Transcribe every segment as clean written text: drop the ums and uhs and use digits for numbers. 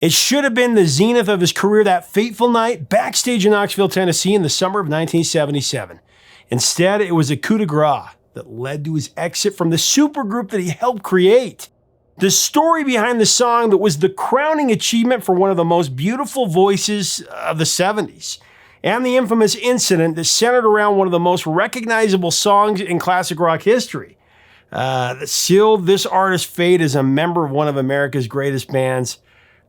It should have been the zenith of his career that fateful night backstage in Knoxville, Tennessee in the summer of 1977. Instead, it was a coup de grace that led to his exit from the supergroup that he helped create. The story behind the song that was the crowning achievement for one of the most beautiful voices of the 70s, and the infamous incident that centered around one of the most recognizable songs in classic rock history, that sealed this artist's fate as a member of one of America's greatest bands.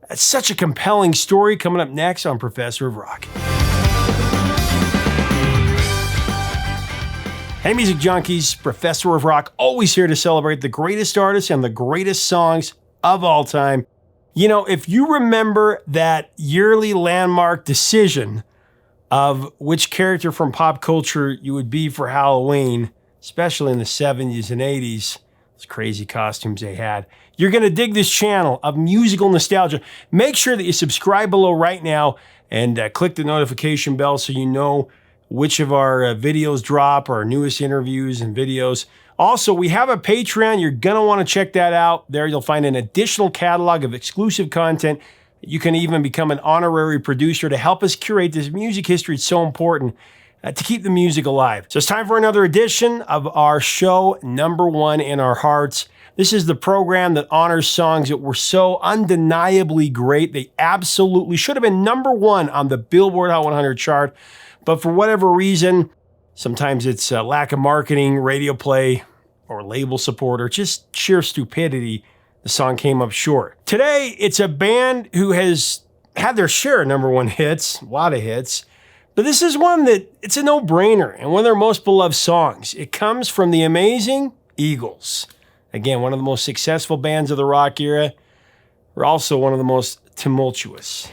It's such a compelling story coming up next on Professor of Rock. Hey, music junkies, Professor of Rock, always here to celebrate the greatest artists and the greatest songs of all time. You know, if you remember that yearly landmark decision of which character from pop culture you would be for Halloween, especially in the 70s and 80s, those crazy costumes they had, you're going to dig this channel of musical nostalgia. Make sure that you subscribe below right now and click the notification bell so you know which of our videos drop, our newest interviews and videos. Also, we have a Patreon. You're going to want to check that out. There you'll find an additional catalog of exclusive content. You can even become an honorary producer to help us curate this music history. It's so important to keep the music alive. So it's time for another edition of our show, Number One in Our Hearts. This is the program that honors songs that were so undeniably great. They absolutely should have been number one on the Billboard Hot 100 chart. But for whatever reason, sometimes it's lack of marketing, radio play, or label support, or just sheer stupidity, the song came up short. Today, it's a band who has had their share of number one hits, a lot of hits. But this is one that it's a no-brainer and one of their most beloved songs. It comes from the amazing Eagles. Again, one of the most successful bands of the rock era. We're also one of the most tumultuous.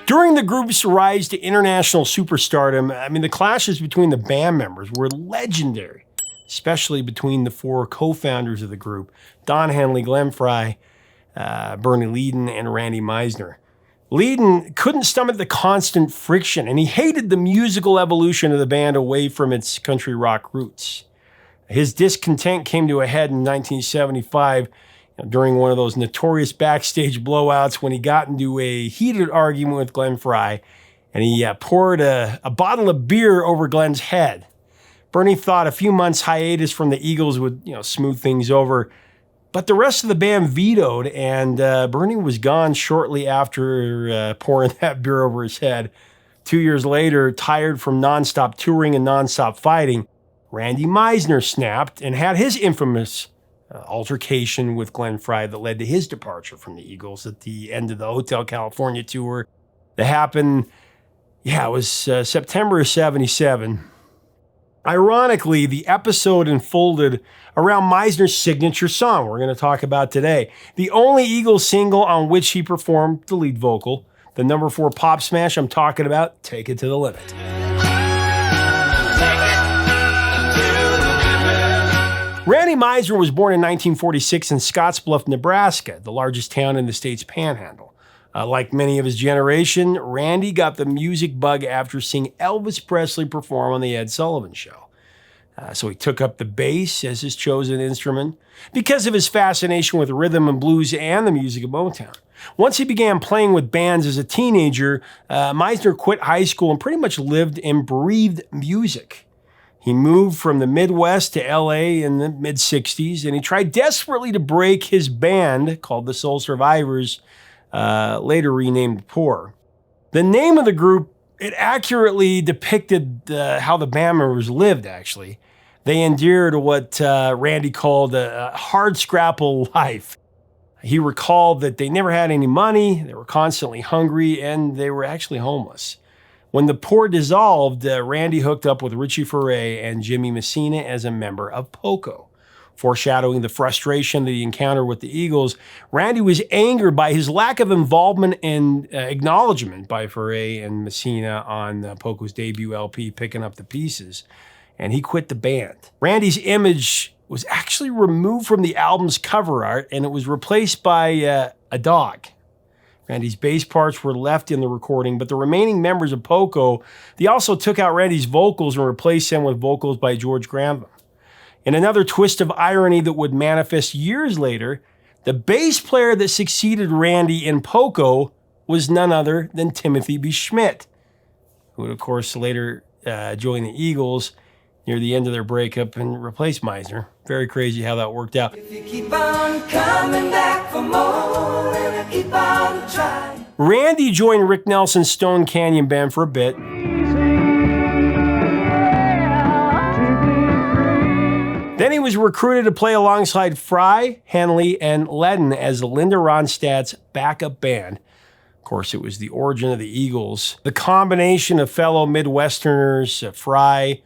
During the group's rise to international superstardom, the clashes between the band members were legendary, especially between the four co-founders of the group, Don Henley, Glenn Frey, Bernie Leadon, and Randy Meisner. Leadon couldn't stomach the constant friction, and he hated the musical evolution of the band away from its country rock roots. His discontent came to a head in 1975 during one of those notorious backstage blowouts when he got into a heated argument with Glenn Frey, and he poured a bottle of beer over Glenn's head. Bernie thought a few months hiatus from the Eagles would smooth things over, but the rest of the band vetoed, and Bernie was gone shortly after pouring that beer over his head. 2 years later, tired from nonstop touring and nonstop fighting, Randy Meisner snapped and had his infamous altercation with Glenn Frey that led to his departure from the Eagles at the end of the Hotel California tour. That happened, it was September of 77. Ironically, the episode unfolded around Meisner's signature song we're going to talk about today, the only Eagles single on which he performed the lead vocal, the number 4 pop smash I'm talking about, Take It to the Limit. Randy Meisner was born in 1946 in Scottsbluff, Nebraska, the largest town in the state's panhandle. Like many of his generation, Randy got the music bug after seeing Elvis Presley perform on The Ed Sullivan Show. So he took up the bass as his chosen instrument because of his fascination with rhythm and blues and the music of Motown. Once he began playing with bands as a teenager, Meisner quit high school and pretty much lived and breathed music. He moved from the Midwest to LA in the mid-60s, and he tried desperately to break his band, called the Soul Survivors, later renamed Poor. The name of the group, it accurately depicted how the band members lived, actually. They endured what Randy called a hard scrapple life. He recalled that they never had any money, they were constantly hungry, and they were actually homeless. When the Poor dissolved, Randy hooked up with Richie Furay and Jimmy Messina as a member of Poco. Foreshadowing the frustration that he encountered with the Eagles, Randy was angered by his lack of involvement and acknowledgement by Furay and Messina on Poco's debut LP, Picking Up the Pieces, and he quit the band. Randy's image was actually removed from the album's cover art, and it was replaced by a dog. Randy's bass parts were left in the recording, but the remaining members of Poco, they also took out Randy's vocals and replaced them with vocals by George Grantham. In another twist of irony that would manifest years later, the bass player that succeeded Randy in Poco was none other than Timothy B. Schmidt, who would, of course, later join the Eagles near the end of their breakup and replace Meisner. Very crazy how that worked out. If you keep on coming back for more, and I keep on trying. Randy joined Rick Nelson's Stone Canyon Band for a bit. Then he was recruited to play alongside Frey, Henley, and Ledden as Linda Ronstadt's backup band. Of course, it was the origin of the Eagles. The combination of fellow Midwesterners, Frey,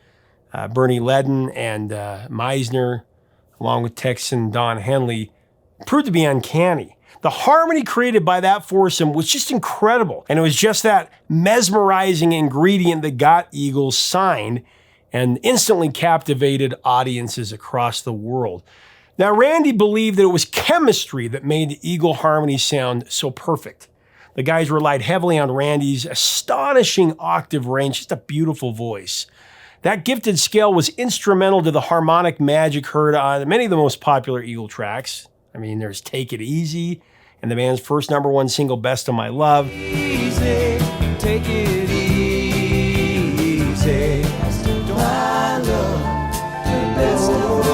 Bernie Ledden, and Meisner, along with Texan Don Henley, proved to be uncanny. The harmony created by that foursome was just incredible, and it was just that mesmerizing ingredient that got Eagles signed and instantly captivated audiences across the world. Now, Randy believed that it was chemistry that made the Eagle harmony sound so perfect. The guys relied heavily on Randy's astonishing octave range, just a beautiful voice. That gifted scale was instrumental to the harmonic magic heard on many of the most popular Eagle tracks. I mean, there's Take It Easy, and the band's first #1 single, Best of My Love. Easy, take it easy. My love, the best of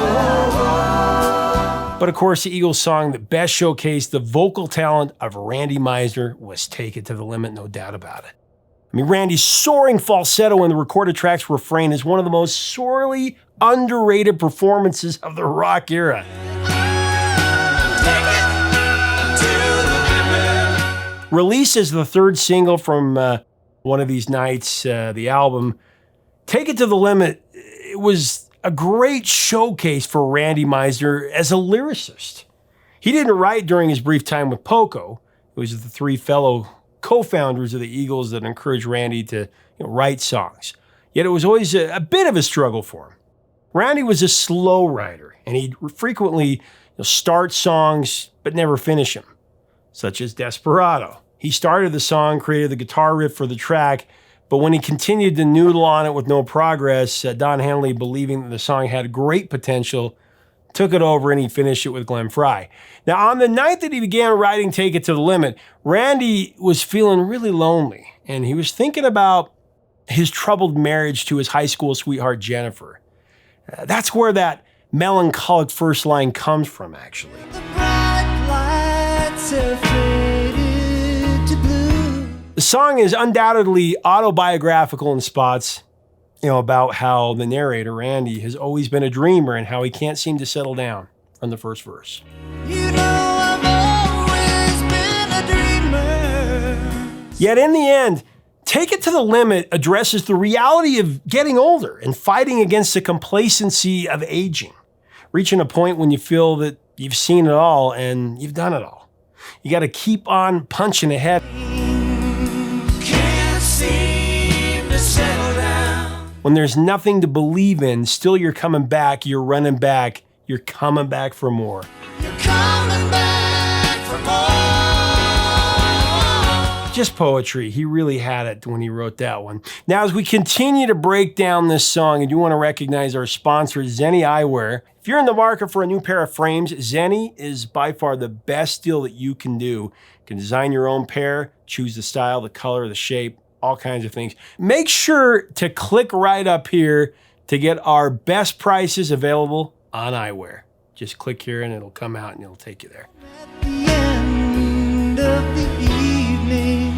But of course, the Eagles song that best showcased the vocal talent of Randy Meisner was Take It to the Limit, no doubt about it. I mean, Randy's soaring falsetto in the recorded track's refrain is one of the most sorely underrated performances of the rock era. Released as the third single from One of These Nights, the album, Take It to the Limit, it was a great showcase for Randy Meisner as a lyricist. He didn't write during his brief time with Poco. It was the three fellow co-founders of the Eagles that encouraged Randy to write songs. Yet it was always a bit of a struggle for him. Randy was a slow writer, and he'd frequently start songs but never finish them, such as Desperado. He started the song, created the guitar riff for the track, but when he continued to noodle on it with no progress, Don Henley, believing that the song had great potential, took it over and he finished it with Glenn Frey. Now, on the night that he began writing Take It to the Limit, Randy was feeling really lonely, and he was thinking about his troubled marriage to his high school sweetheart, Jennifer. That's where that melancholic first line comes from, actually. The bright lights have faded to blue. The song is undoubtedly autobiographical in spots, about how the narrator, Randy, has always been a dreamer and how he can't seem to settle down from the first verse. You know I've always been a dreamer. Yet in the end, Take It to the Limit addresses the reality of getting older and fighting against the complacency of aging, reaching a point when you feel that you've seen it all and you've done it all. You got to keep on punching ahead. Can't seem to settle down. When there's nothing to believe in, still you're coming back, you're running back, you're coming back for more. You're coming back for more. Just poetry. He really had it when he wrote that one. Now, as we continue to break down this song, I do want to recognize our sponsor, Zenny Eyewear. If you're in the market for a new pair of frames, Zenny is by far the best deal that you can do. You can design your own pair, choose the style, the color, the shape, all kinds of things. Make sure to click right up here to get our best prices available on eyewear. Just click here and it'll come out and it'll take you there. At the end of the evening.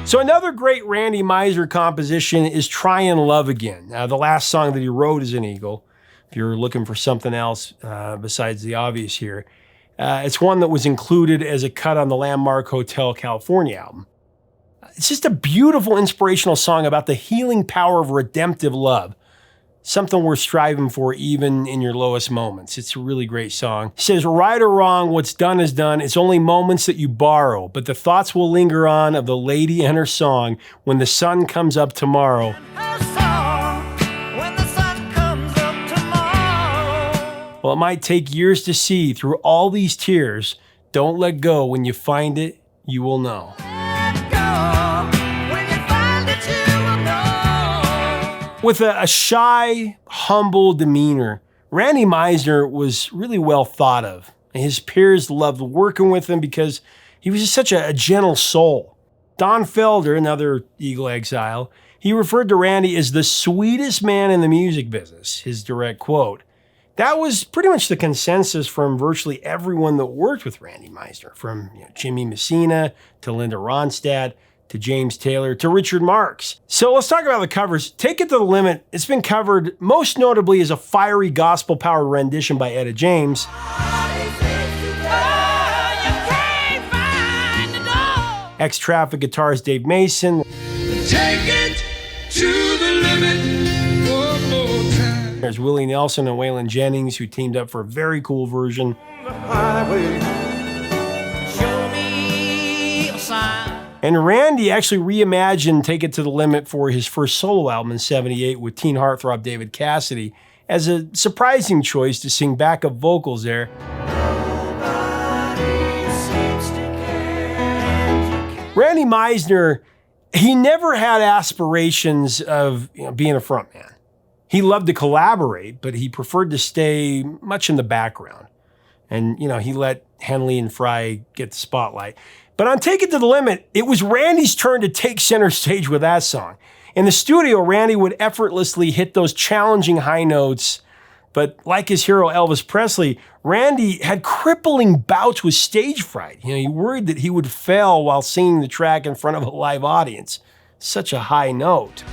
So another great Randy Meisner composition is Tryin' Love Again. The last song that he wrote as an Eagle. If you're looking for something else besides the obvious here, it's one that was included as a cut on the Landmark Hotel California album. It's just a beautiful, inspirational song about the healing power of redemptive love. Something worth striving for even in your lowest moments. It's a really great song. It says, right or wrong, what's done is done. It's only moments that you borrow, but the thoughts will linger on of the lady and her song when the sun comes up tomorrow. Her song, when the sun comes up tomorrow. Well, it might take years to see through all these tears. Don't let go. When you find it, you will know. With a shy, humble demeanor, Randy Meisner was really well thought of, and his peers loved working with him because he was just such a gentle soul. Don Felder, another Eagle exile, he referred to Randy as the sweetest man in the music business, his direct quote. That was pretty much the consensus from virtually everyone that worked with Randy Meisner, from Jimmy Messina to Linda Ronstadt to James Taylor to Richard Marx. So let's talk about the covers. Take It to the Limit. It's been covered most notably as a fiery gospel-powered rendition by Etta James. Ex-Traffic guitarist Dave Mason. Take it to the limit one more time. There's Willie Nelson and Waylon Jennings, who teamed up for a very cool version. The highway. Show me a sign. And Randy actually reimagined Take It to the Limit for his first solo album in '78 with teen heartthrob David Cassidy as a surprising choice to sing backup vocals there. Randy Meisner, he never had aspirations of being a frontman. He loved to collaborate, but he preferred to stay much in the background. And, he let Henley and Frey get the spotlight. But on Take It to the Limit, it was Randy's turn to take center stage with that song. In the studio, Randy would effortlessly hit those challenging high notes. But like his hero Elvis Presley, Randy had crippling bouts with stage fright. He worried that he would fail while singing the track in front of a live audience. Such a high note.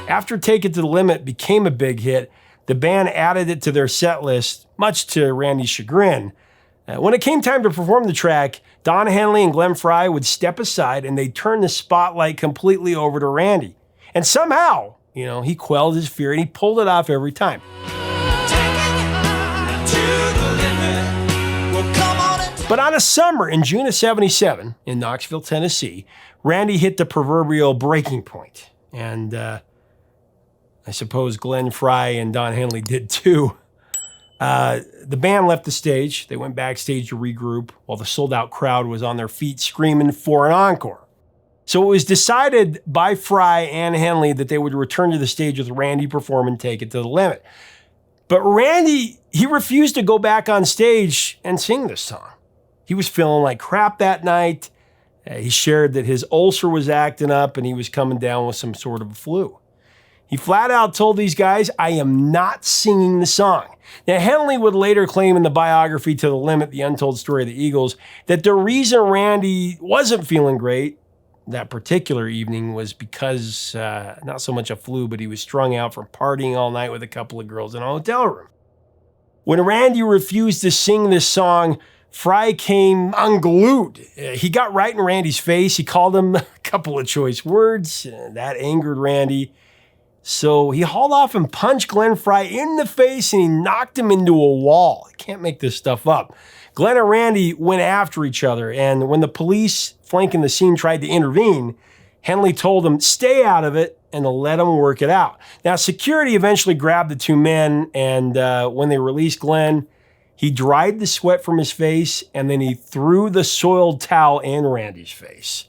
After Take It to the Limit became a big hit, the band added it to their set list, much to Randy's chagrin. When it came time to perform the track, Don Henley and Glenn Frey would step aside and they'd turn the spotlight completely over to Randy. And somehow, he quelled his fear and he pulled it off every time. But on a summer in June of '77 in Knoxville, Tennessee, Randy hit the proverbial breaking point. And I suppose Glenn Frey and Don Henley did too. The band left the stage. They went backstage to regroup while the sold-out crowd was on their feet screaming for an encore. So it was decided by Frey and Henley that they would return to the stage with Randy performing Take It to the Limit. But Randy, he refused to go back on stage and sing this song. He was feeling like crap that night. He shared that his ulcer was acting up and he was coming down with some sort of a flu. He flat out told these guys, "I am not singing the song." Now, Henley would later claim in the biography To the Limit, The Untold Story of the Eagles, that the reason Randy wasn't feeling great that particular evening was because, not so much a flu, but he was strung out from partying all night with a couple of girls in a hotel room. When Randy refused to sing this song, Frey came unglued. He got right in Randy's face. He called him a couple of choice words. That angered Randy. So he hauled off and punched Glenn Frey in the face and he knocked him into a wall. I can't make this stuff up. Glenn and Randy went after each other, and when the police flanking the scene tried to intervene, Henley told them, "Stay out of it," and to let them work it out. Now, security eventually grabbed the two men, and when they released Glenn, he dried the sweat from his face, and then he threw the soiled towel in Randy's face.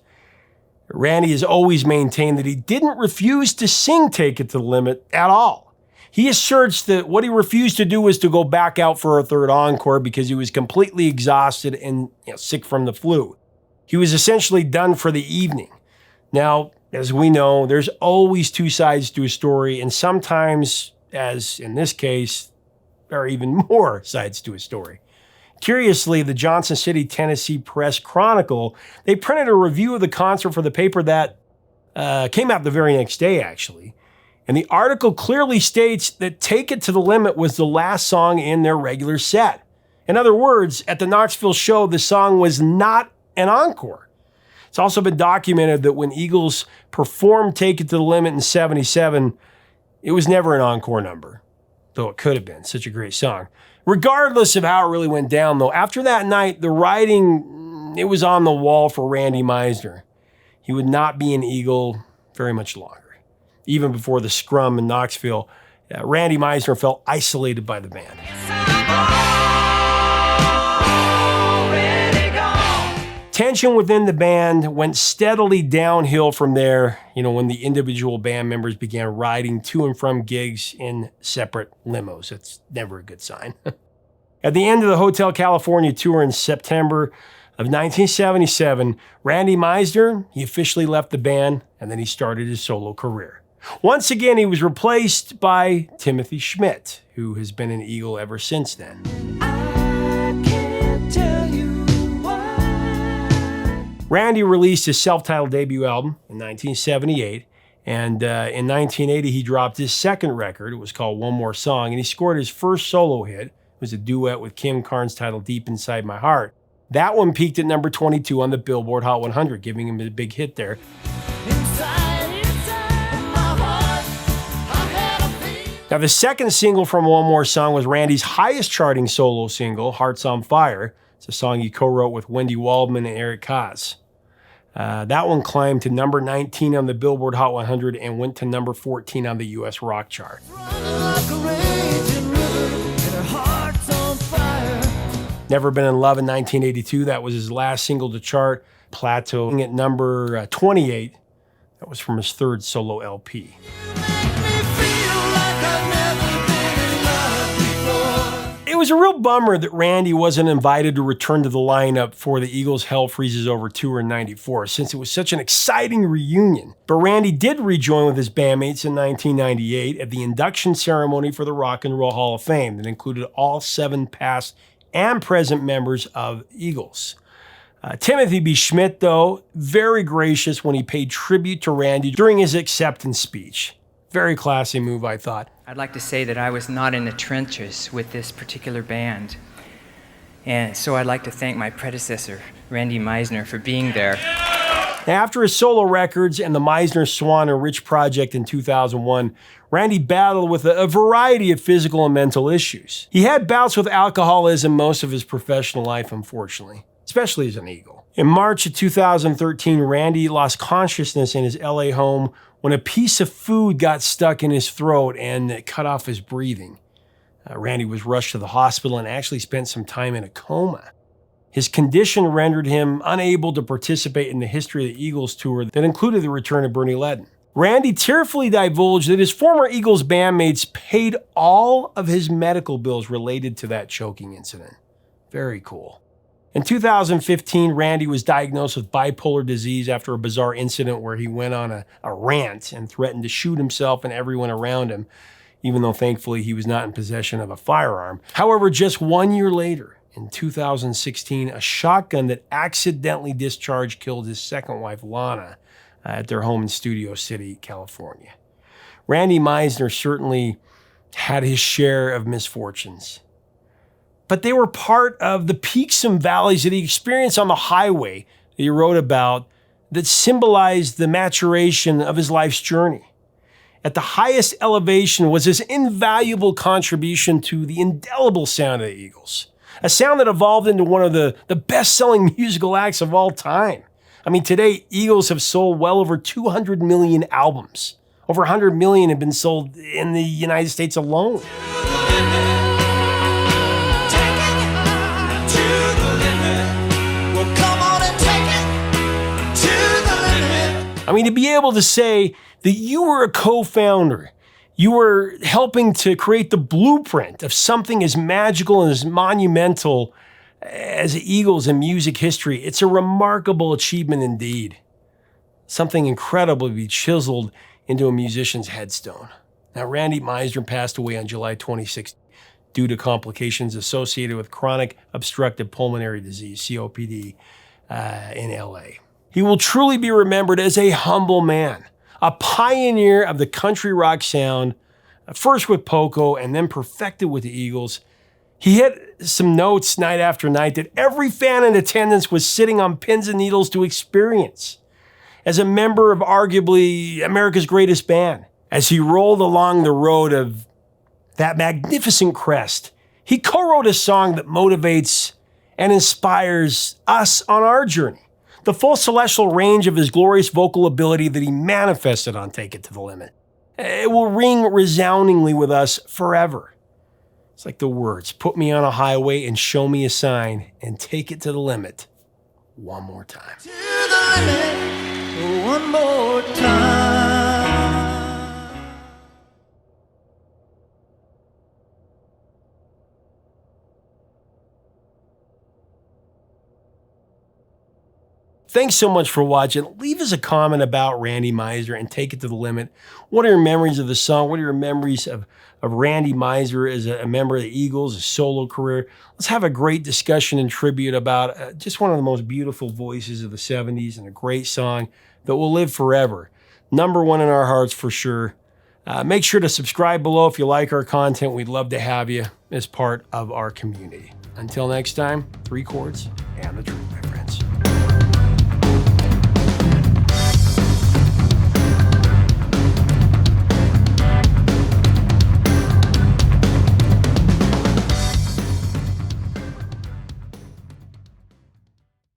Randy has always maintained that he didn't refuse to sing Take It to the Limit at all. He asserts that what he refused to do was to go back out for a third encore because he was completely exhausted and sick from the flu. He was essentially done for the evening. Now, as we know, there's always two sides to a story, and sometimes, as in this case, there are even more sides to a story. Curiously, the Johnson City, Tennessee Press Chronicle, they printed a review of the concert for the paper that came out the very next day, actually. And the article clearly states that Take It to the Limit was the last song in their regular set. In other words, at the Knoxville show, the song was not an encore. It's also been documented that when Eagles performed Take It to the Limit in '77, it was never an encore number, though it could have been. Such a great song. Regardless of how it really went down, though, after that night, the writing, it was on the wall for Randy Meisner. He would not be an Eagle very much longer. Even before the scrum in Knoxville, Randy Meisner felt isolated by the band. Tension within the band went steadily downhill from there, when the individual band members began riding to and from gigs in separate limos. It's never a good sign. At the end of the Hotel California tour in September of 1977, Randy Meisner, he officially left the band, and then he started his solo career. Once again, he was replaced by Timothy Schmidt, who has been an Eagle ever since then. I can't tell you why. Randy released his self-titled debut album in 1978, and in 1980 he dropped his second record. It was called One More Song, and he scored his first solo hit. It was a duet with Kim Carnes titled Deep Inside My Heart. That one peaked at number 22 on the Billboard Hot 100, giving him a big hit there. Now, the second single from One More Song was Randy's highest charting solo single, Hearts on Fire. It's a song he co-wrote with Wendy Waldman and Eric Kaz. That one climbed to number 19 on the Billboard Hot 100 and went to number 14 on the U.S. rock chart. Never Been in Love in 1982. That was his last single to chart, plateauing at number 28. That was from his third solo LP. It was a real bummer that Randy wasn't invited to return to the lineup for the Eagles' Hell Freezes Over tour in '94, since it was such an exciting reunion. But Randy did rejoin with his bandmates in 1998 at the induction ceremony for the Rock and Roll Hall of Fame that included all 7 past and present members of Eagles. Timothy B. Schmidt, though, very gracious when he paid tribute to Randy during his acceptance speech. Very classy move, I thought. I'd like to say that I was not in the trenches with this particular band. And so I'd like to thank my predecessor, Randy Meisner, for being there. After his solo records and the Meisner Swan and Rich project in 2001, Randy battled with a variety of physical and mental issues. He had bouts with alcoholism most of his professional life, unfortunately, especially as an Eagle. In March of 2013, Randy lost consciousness in his LA home when a piece of food got stuck in his throat and it cut off his breathing. Randy was rushed to the hospital and actually spent some time in a coma. His condition rendered him unable to participate in the History of the Eagles tour that included the return of Bernie Ledden. Randy tearfully divulged that his former Eagles bandmates paid all of his medical bills related to that choking incident. Very cool. In 2015, Randy was diagnosed with bipolar disease after a bizarre incident where he went on a rant and threatened to shoot himself and everyone around him, even though thankfully he was not in possession of a firearm. However, just 1 year later, in 2016, a shotgun that accidentally discharged killed his second wife, Lana, at their home in Studio City, California. Randy Meisner certainly had his share of misfortunes, but they were part of the peaks and valleys that he experienced on the highway that he wrote about that symbolized the maturation of his life's journey. At the highest elevation was his invaluable contribution to the indelible sound of the Eagles, a sound that evolved into one of the best-selling musical acts of all time. I mean, today, Eagles have sold well over 200 million albums. Over 100 million have been sold in the United States alone. I mean, to be able to say that you were a co-founder, you were helping to create the blueprint of something as magical and as monumental as the Eagles in music history, it's a remarkable achievement indeed. Something incredible to be chiseled into a musician's headstone. Now, Randy Meisner passed away on July 26th due to complications associated with chronic obstructive pulmonary disease, COPD, in LA. He will truly be remembered as a humble man, a pioneer of the country rock sound, first with Poco and then perfected with the Eagles. He hit some notes night after night that every fan in attendance was sitting on pins and needles to experience. As a member of arguably America's greatest band, as he rolled along the road of that magnificent crest, he co-wrote a song that motivates and inspires us on our journey. The full celestial range of his glorious vocal ability that he manifested on Take It to the Limit. It will ring resoundingly with us forever. It's like the words, put me on a highway and show me a sign and take it to the limit. one more time. To the limit, one more time. Thanks so much for watching. Leave us a comment about Randy Meisner and take it to the limit. What are your memories of the song? What are your memories of Randy Meisner as a member of the Eagles, a solo career? Let's have a great discussion and tribute about just one of the most beautiful voices of the 70s and a great song that will live forever. Number one in our hearts for sure. Make sure to subscribe below if you like our content. We'd love to have you as part of our community. Until next time, 3 chords and the truth.